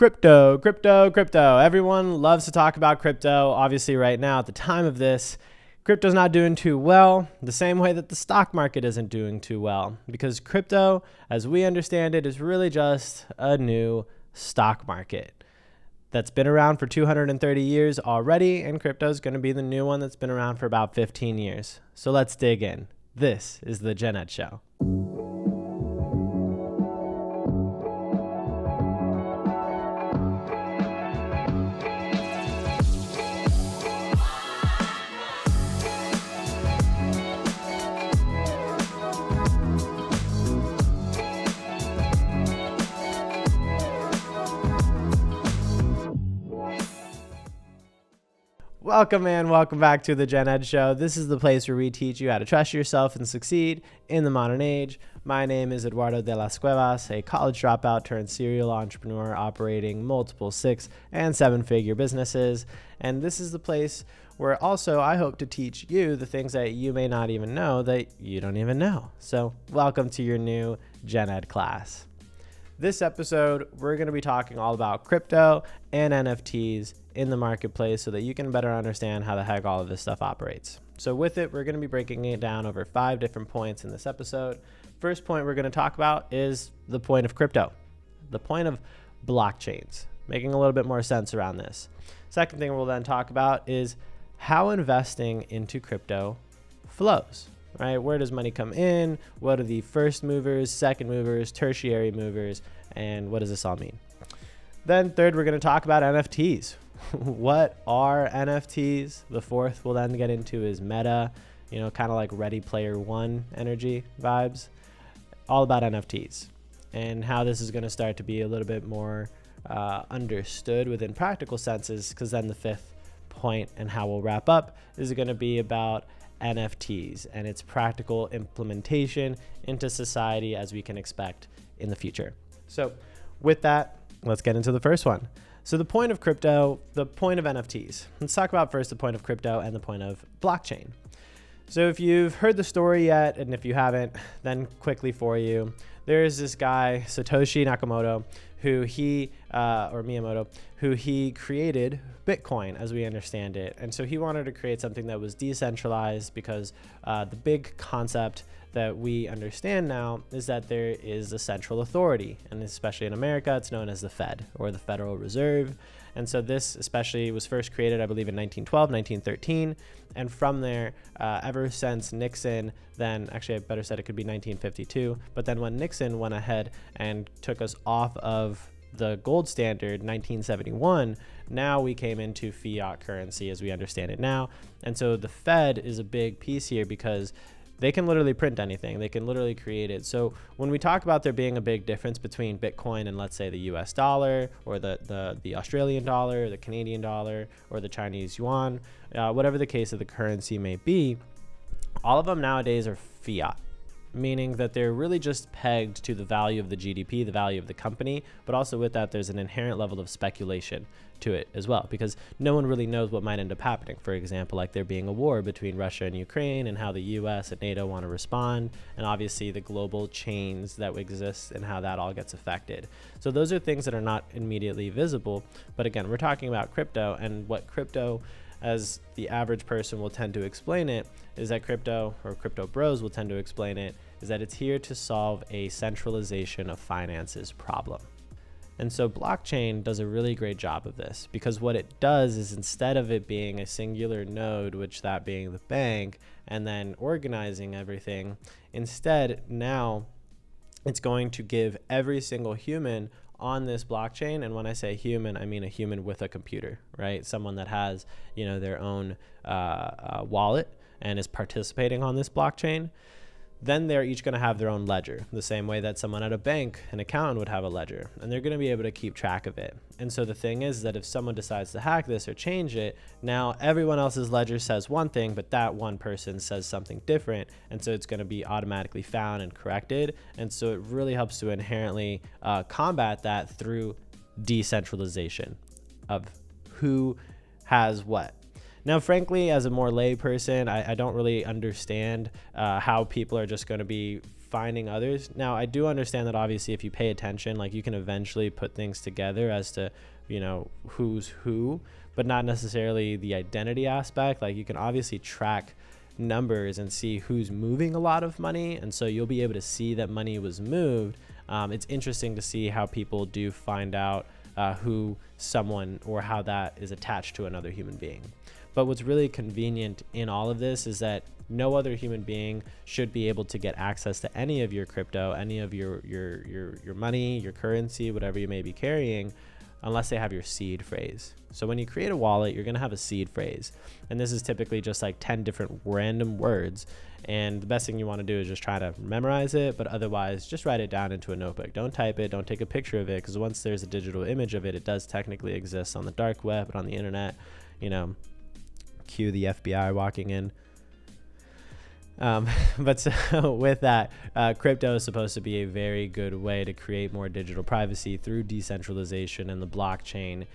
Crypto. Everyone loves to talk about crypto. Obviously, right now, at the time of this, crypto's not doing too well, the same way that the stock market isn't doing too well, because crypto, as we understand it, is really just a new stock market that's been around for 230 years already, and crypto is going to be the new one that's been around for about 15 years. So let's dig in. This is the Gen Ed Show. Welcome back to the Gen Ed Show. This is the place where we teach you how to trust yourself and succeed in the modern age. My name is Eduardo de las Cuevas, a college dropout turned serial entrepreneur operating multiple 6- and 7-figure businesses. And this is the place where also I hope to teach you the things that you may not even know that you don't even know. So welcome to your new Gen Ed class. This episode, we're going to be talking all about crypto and NFTs in the marketplace so that you can better understand how the heck all of this stuff operates. So with it, we're going to be breaking it down over 5 different points in this episode. First point we're going to talk about is the point of crypto, the point of blockchains, making a little bit more sense around this. Second thing we'll then talk about is how investing into crypto flows. Right? Where does money come in? What are the first movers, second movers, tertiary movers, and what does this all mean? Then third, we're going to talk about NFTs. What are NFTs? The fourth we'll then get into is meta, kind of like Ready Player One energy vibes, all about NFTs and how this is going to start to be a little bit more understood within practical senses, because then the fifth point and how we'll wrap up is going to be about NFTs and its practical implementation into society as we can expect in the future. So with that, let's get into the first one. So the point of crypto, the point of NFTs. Let's talk about first the point of crypto and the point of blockchain. So if you've heard the story yet, and if you haven't, then quickly for you, there's this guy, Satoshi Nakamoto, Miyamoto, who he created Bitcoin as we understand it. And so he wanted to create something that was decentralized because the big concept that we understand now is that there is a central authority, and especially in America, it's known as the Fed, or the Federal Reserve. And so this especially was first created, I believe, in 1912, 1913. And from there, ever since Nixon, then actually I better said it could be 1952. But then when Nixon went ahead and took us off of the gold standard, 1971, now we came into fiat currency as we understand it now. And so the Fed is a big piece here because they can literally print anything. They can literally create it. So when we talk about there being a big difference between Bitcoin and, let's say, the US dollar, or the Australian dollar, the Canadian dollar, or the Chinese yuan, whatever the case of the currency may be, all of them nowadays are fiat, meaning that they're really just pegged to the value of the GDP, the value of the company, but also with that, there's an inherent level of speculation to it as well, because no one really knows what might end up happening. For example, like there being a war between Russia and Ukraine, and how the US and NATO want to respond, and obviously the global chains that exist and how that all gets affected. So those are things that are not immediately visible. But again, we're talking about crypto, and what crypto, as the average person will tend to explain it, is that crypto, or crypto bros will tend to explain it, is that it's here to solve a centralization of finances problem. And so blockchain does a really great job of this, because what it does is, instead of it being a singular node, which that being the bank, and then organizing everything, instead now it's going to give every single human on this blockchain, and when I say human, I mean a human with a computer, right? Someone that has, their own wallet and is participating on this blockchain. Then they're each going to have their own ledger, the same way that someone at a bank, an accountant, would have a ledger, and they're going to be able to keep track of it. And so the thing is that if someone decides to hack this or change it, now everyone else's ledger says one thing, but that one person says something different, and so it's going to be automatically found and corrected. And so it really helps to inherently combat that through decentralization of who has what. Now, frankly, as a more lay person, I don't really understand how people are just going to be finding others. Now, I do understand that obviously if you pay attention, like, you can eventually put things together as to, you know, who's who, but not necessarily the identity aspect. Like, you can obviously track numbers and see who's moving a lot of money, and so you'll be able to see that money was moved. It's interesting to see how people do find out who someone or how that is attached to another human being. But what's really convenient in all of this is that no other human being should be able to get access to any of your crypto, any of your money, your currency, whatever you may be carrying, unless they have your seed phrase. So when you create a wallet, you're going to have a seed phrase. And this is typically just like 10 different random words. And the best thing you want to do is just try to memorize it, but otherwise just write it down into a notebook. Don't type it, don't take a picture of it, because once there's a digital image of it, it does technically exist on the dark web and on the internet. You know, cue the FBI walking in. But so with that, crypto is supposed to be a very good way to create more digital privacy through decentralization, and the blockchain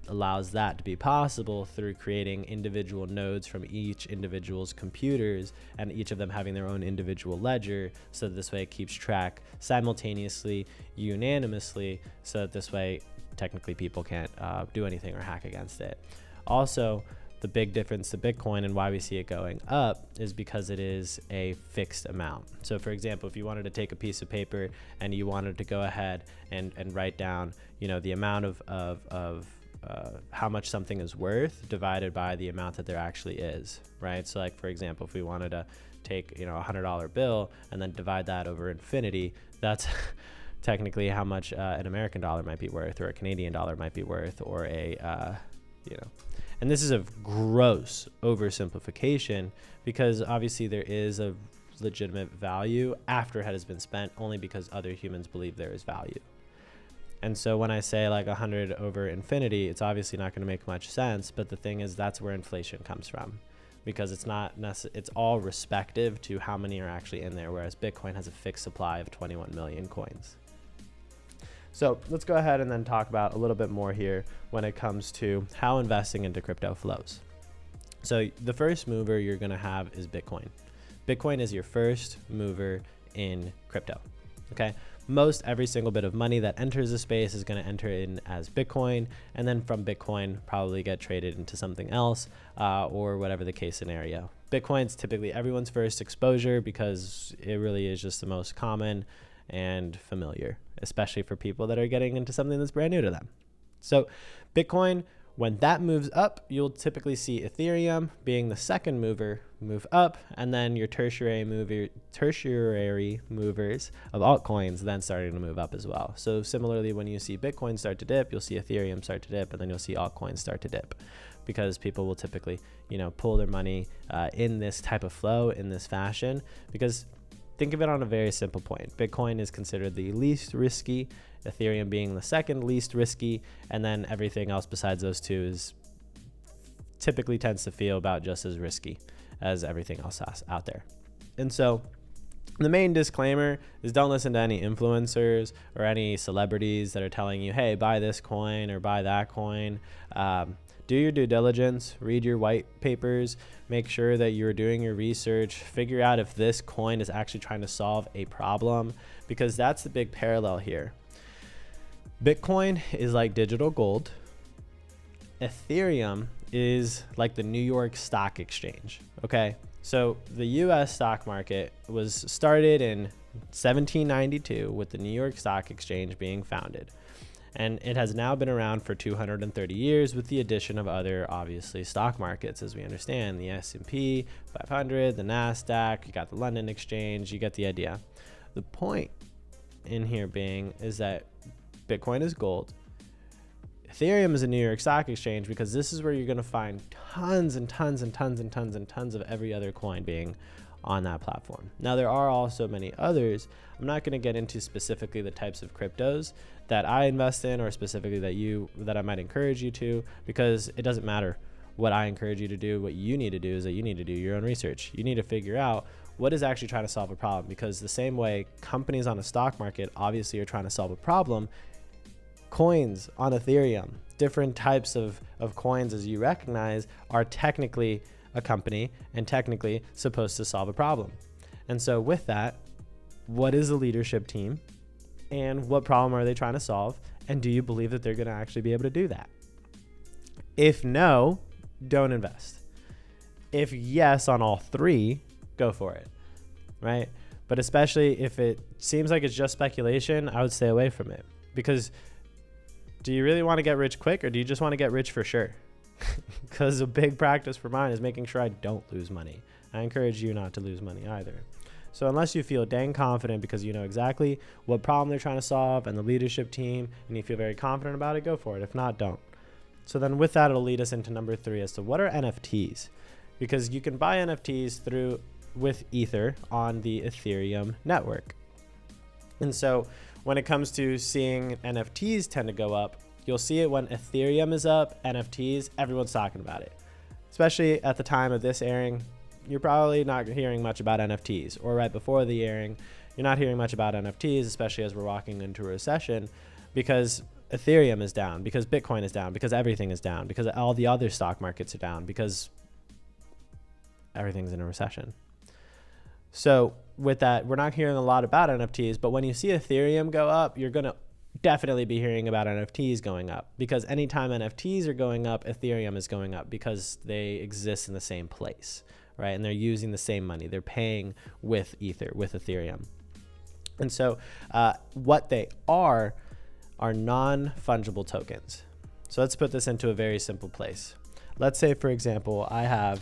allows that to be possible through creating individual nodes from each individual's computers, and each of them having their own individual ledger, so that this way it keeps track simultaneously, unanimously, so that this way technically people can't do anything or hack against it. Also, the big difference to Bitcoin and why we see it going up is because it is a fixed amount. So for example, if you wanted to take a piece of paper and you wanted to go ahead and write down, you know, the amount of how much something is worth divided by the amount that there actually is, right? So like, for example, if we wanted to take, you know, $100 bill and then divide that over infinity, that's technically how much an American dollar might be worth, or a Canadian dollar might be worth, or a, you know. And this is a gross oversimplification, because obviously there is a legitimate value after it has been spent, only because other humans believe there is value. And so when I say like 100 over infinity, it's obviously not going to make much sense. But the thing is, that's where inflation comes from, because it's not it's all respective to how many are actually in there, whereas Bitcoin has a fixed supply of 21 million coins. So let's go ahead and then talk about a little bit more here when it comes to how investing into crypto flows. So the first mover you're going to have is Bitcoin. Bitcoin is your first mover in crypto. Okay. Most every single bit of money that enters the space is going to enter in as Bitcoin, and then from Bitcoin probably get traded into something else, or whatever the case scenario. Bitcoin's typically everyone's first exposure because it really is just the most common and familiar, especially for people that are getting into something that's brand new to them. So Bitcoin, when that moves up, you'll typically see Ethereum being the second mover move up, and then your tertiary movers of altcoins then starting to move up as well. So similarly, when you see Bitcoin start to dip, you'll see Ethereum start to dip, and then you'll see altcoins start to dip, because people will typically, you know, pull their money in this type of flow, in this fashion, because think of it on a very simple point. Bitcoin is considered the least risky, Ethereum being the second least risky, and then everything else besides those two is typically tends to feel about just as risky as everything else out there. And so the main disclaimer is, don't listen to any influencers or any celebrities that are telling you, hey, buy this coin or buy that coin. Do your due diligence, read your white papers, make sure that you're doing your research, figure out if this coin is actually trying to solve a problem, because that's the big parallel here. Bitcoin is like digital gold. Ethereum is like the New York Stock Exchange, okay? So the US stock market was started in 1792 with the New York Stock Exchange being founded. And it has now been around for 230 years, with the addition of other, obviously, stock markets, as we understand, the S&P 500, the NASDAQ, you got the London Exchange, you get the idea. The point in here being is that Bitcoin is gold. Ethereum is a New York Stock Exchange, because this is where you're going to find tons and tons and tons and tons and tons of every other coin being on that platform. Now, there are also many others. I'm not going to get into specifically the types of cryptos that I invest in, or specifically that I might encourage you to, because it doesn't matter what I encourage you to do. What you need to do is that you need to do your own research. You need to figure out what is actually trying to solve a problem, because the same way companies on a stock market obviously are trying to solve a problem, coins on Ethereum, different types of coins, as you recognize, are technically a company and technically supposed to solve a problem. And so with that, what is the leadership team and what problem are they trying to solve? And do you believe that they're going to actually be able to do that? If no, don't invest. If yes on all three, go for it, right? But especially if it seems like it's just speculation, I would stay away from it. Because do you really want to get rich quick, or do you just want to get rich for sure? Because a big practice for mine is making sure I don't lose money. I encourage you not to lose money either. So unless you feel dang confident because you know exactly what problem they're trying to solve and the leadership team, and you feel very confident about it, go for it. If not, don't. So then with that, it'll lead us into number 3 as to what are NFTs? Because you can buy NFTs with Ether on the Ethereum network. And so when it comes to seeing NFTs tend to go up, you'll see it when Ethereum is up, NFTs, everyone's talking about it. Especially at the time of this airing, you're probably not hearing much about NFTs, or right before the airing, you're not hearing much about NFTs, especially as we're walking into a recession, because Ethereum is down, because Bitcoin is down, because everything is down, because all the other stock markets are down, because everything's in a recession. So with that, we're not hearing a lot about NFTs, but when you see Ethereum go up, you're going to definitely be hearing about NFTs going up, because anytime NFTs are going up, Ethereum is going up because they exist in the same place, right? And they're using the same money. They're paying with Ether, with Ethereum. And so what they are non-fungible tokens. So let's put this into a very simple place. Let's say, for example, I have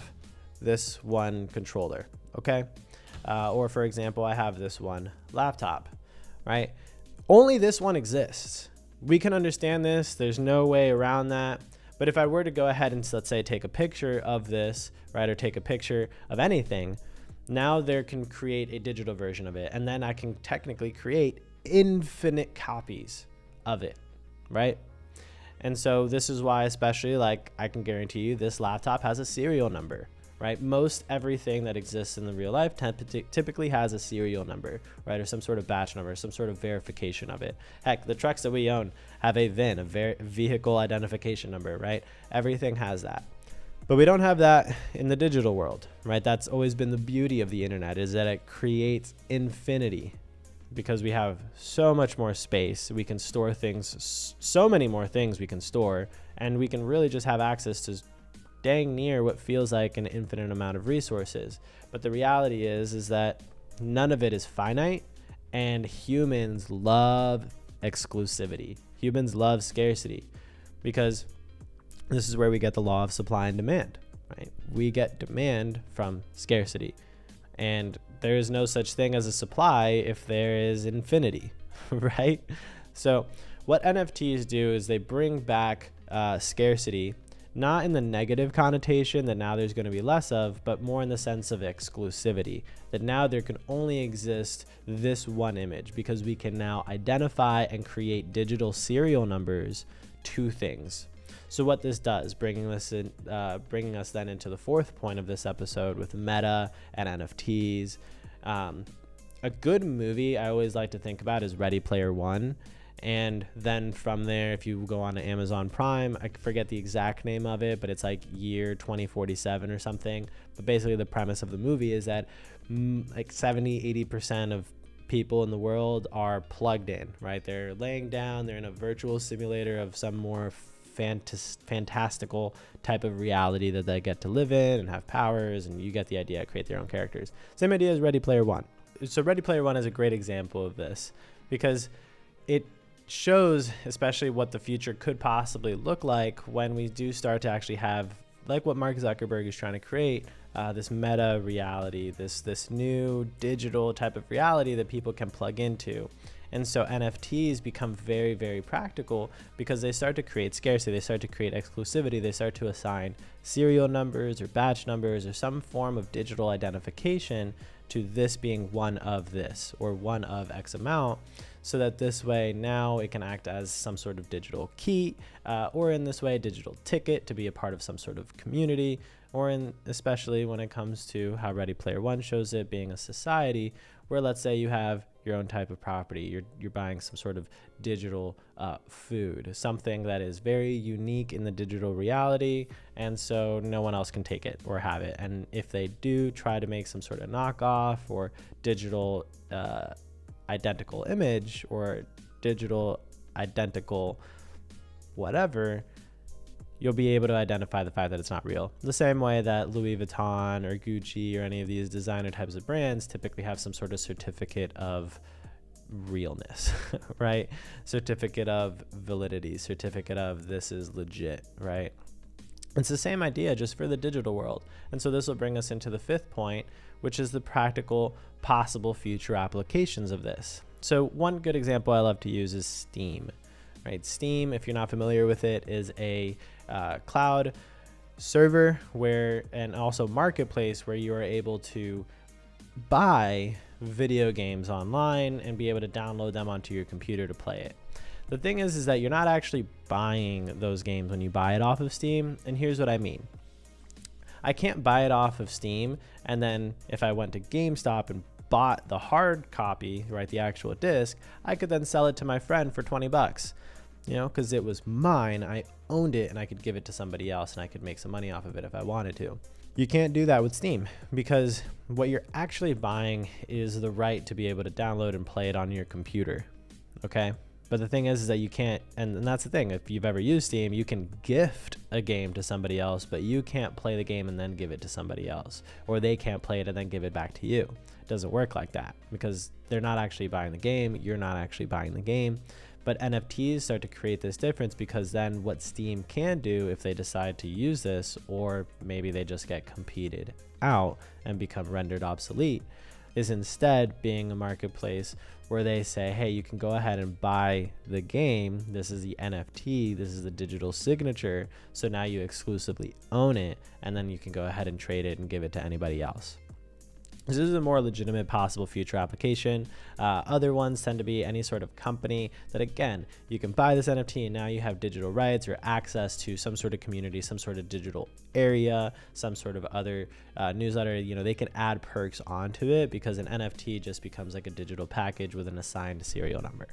this one controller, okay? Or for example, I have this one laptop, right? Only this one exists. We can understand this. There's no way around that. But if I were to go ahead and let's say take a picture of this, right, or take a picture of anything, now there can create a digital version of it. And then I can technically create infinite copies of it, right? And so this is why, especially, like, I can guarantee you this laptop has a serial number, right? Most everything that exists in the real life typically has a serial number, right? Or some sort of batch number, some sort of verification of it. Heck, the trucks that we own have a VIN, a vehicle identification number, right? Everything has that. But we don't have that in the digital world, right? That's always been the beauty of the internet, is that it creates infinity, because we have so much more space. We can store things, so many more things we can store, and we can really just have access to dang near what feels like an infinite amount of resources. But the reality is that none of it is finite, and humans love exclusivity. Humans love scarcity, because this is where we get the law of supply and demand, right? We get demand from scarcity, and there is no such thing as a supply if there is infinity, right? So what NFTs do is they bring back scarcity, not in the negative connotation that now there's going to be less of, but more in the sense of exclusivity, that now there can only exist this one image, because we can now identify and create digital serial numbers to things. So what this does, bringing us then into the 4th point of this episode with meta and NFTs. A good movie I always like to think about is Ready Player One. And then from there, if you go on to Amazon Prime, I forget the exact name of it, but it's like year 2047 or something. But basically the premise of the movie is that like 70-80% of people in the world are plugged in, right? They're laying down, they're in a virtual simulator of some more fantastical type of reality that they get to live in and have powers, and you get the idea, create their own characters. Same idea as Ready Player One. So Ready Player One is a great example of this, because it shows especially what the future could possibly look like when we do start to actually have, like what Mark Zuckerberg is trying to create, this meta reality, this new digital type of reality that people can plug into. And so NFTs become very, very practical, because they start to create scarcity, they start to create exclusivity, they start to assign serial numbers or batch numbers or some form of digital identification to this being one of this or one of X amount, so that this way now it can act as some sort of digital key, or in this way a digital ticket to be a part of some sort of community, or in especially when it comes to how Ready Player One shows it being a society where, let's say, you have your own type of property, you're buying some sort of digital food, something that is very unique in the digital reality, and so no one else can take it or have it. And if they do try to make some sort of knockoff or digital identical image or digital identical whatever, you'll be able to identify the fact that it's not real. The same way that Louis Vuitton or Gucci or any of these designer types of brands typically have some sort of certificate of realness, right? Certificate of validity, certificate of this is legit, right? It's the same idea just for the digital world. And so this will bring us into the fifth point, which is the practical possible future applications of this. So one good example I love to use is Steam, right? Steam, if you're not familiar with it, is a cloud server and also marketplace where you are able to buy video games online and be able to download them onto your computer to play it. The thing is that you're not actually buying those games when you buy it off of Steam. And here's what I mean. I can't buy it off of Steam, and then if I went to GameStop and bought the hard copy, right, the actual disc, I could then sell it to my friend for $20, you know, because it was mine. I owned it and I could give it to somebody else and I could make some money off of it if I wanted to. You can't do that with Steam because what you're actually buying is the right to be able to download and play it on your computer, okay? But the thing is that you can't, and that's the thing, if you've ever used Steam, you can gift a game to somebody else, but you can't play the game and then give it to somebody else, or they can't play it and then give it back to you. It doesn't work like that because they're not actually buying the game, you're not actually buying the game. But NFTs start to create this difference because then what Steam can do if they decide to use this, or maybe they just get competed out and become rendered obsolete, is instead being a marketplace where they say, hey, you can go ahead and buy the game. This is the NFT. This is the digital signature. So now you exclusively own it, and then you can go ahead and trade it and give it to anybody else. This is a more legitimate possible future application. Other ones tend to be any sort of company that, again, you can buy this NFT and now you have digital rights or access to some sort of community, some sort of digital area, some sort of other newsletter. You know, they can add perks onto it because an NFT just becomes like a digital package with an assigned serial number.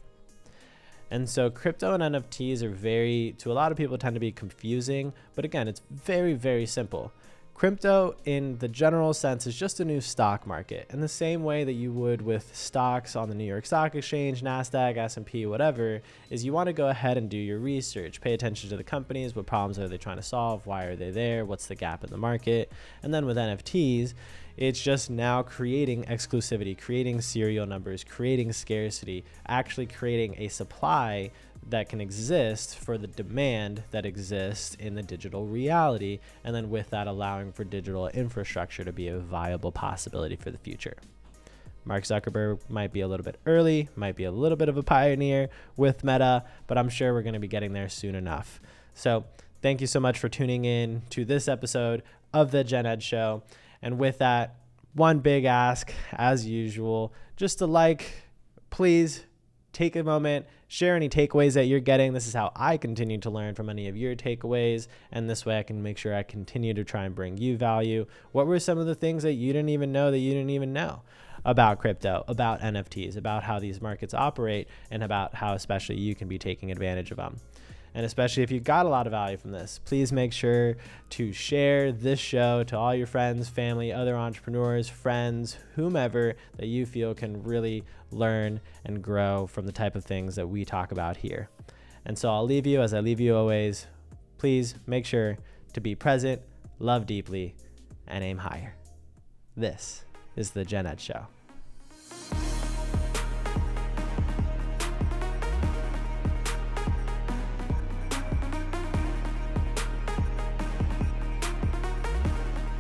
And so crypto and NFTs are to a lot of people, tend to be confusing, but again, it's very, very simple. Crypto in the general sense is just a new stock market, in the same way that you would with stocks on the New York Stock Exchange, NASDAQ, S&P, whatever, is you want to go ahead and do your research, pay attention to the companies, what problems are they trying to solve, why are they there, what's the gap in the market. And then with NFTs, it's just now creating exclusivity, creating serial numbers, creating scarcity, actually creating a supply that can exist for the demand that exists in the digital reality, and then with that allowing for digital infrastructure to be a viable possibility for the future. Mark Zuckerberg might be a little bit early, might be a little bit of a pioneer with Meta, but I'm sure we're going to be getting there soon enough. So thank you so much for tuning in to this episode of the Gen Ed Show. And with that, one big ask, as usual, just to please take a moment, share any takeaways that you're getting. This is how I continue to learn from any of your takeaways, and this way I can make sure I continue to try and bring you value. What were some of the things that you didn't even know about crypto, about NFTs, about how these markets operate, and about how especially you can be taking advantage of them? And especially if you got a lot of value from this, please make sure to share this show to all your friends, family, other entrepreneurs, friends, whomever that you feel can really learn and grow from the type of things that we talk about here. And so I'll leave you, as I leave you always, please make sure to be present, love deeply, and aim higher. This is the Gen Ed Show.